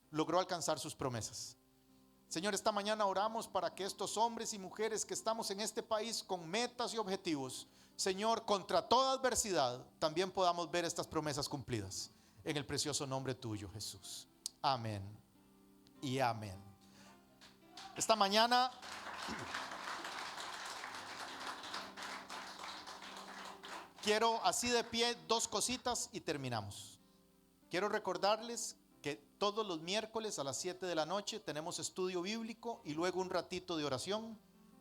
logró alcanzar sus promesas. Señor, esta mañana oramos para que estos hombres y mujeres que estamos en este país con metas y objetivos, Señor, contra toda adversidad, también podamos ver estas promesas cumplidas. En el precioso nombre tuyo, Jesús. Amén y amén. Esta mañana quiero, así de pie, 2 cositas y terminamos. Quiero recordarles que todos los miércoles a las 7 de la noche tenemos estudio bíblico y luego un ratito de oración.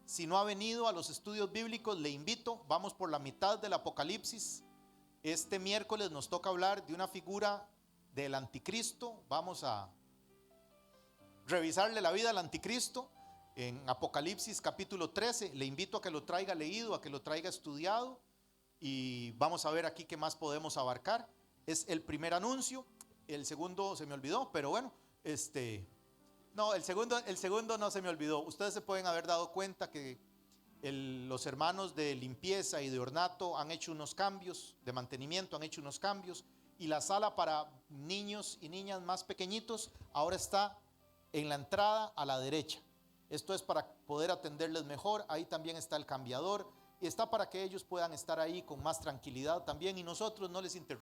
Si no ha venido a los estudios bíblicos, le invito. Vamos por la mitad del Apocalipsis. Este miércoles nos toca hablar de una figura del anticristo. Vamos a revisarle la vida al anticristo en Apocalipsis capítulo 13. Le invito a que lo traiga leído, a que lo traiga estudiado, y vamos a ver aquí qué más podemos abarcar. Es el primer anuncio. El segundo se me olvidó, pero bueno, no, el segundo no se me olvidó. Ustedes se pueden haber dado cuenta que los hermanos de limpieza y de ornato han hecho unos cambios, de mantenimiento han hecho unos cambios, y la sala para niños y niñas más pequeñitos ahora está en la entrada a la derecha. Esto es para poder atenderles mejor. Ahí también está el cambiador y está para que ellos puedan estar ahí con más tranquilidad también, y nosotros no les interrumpamos.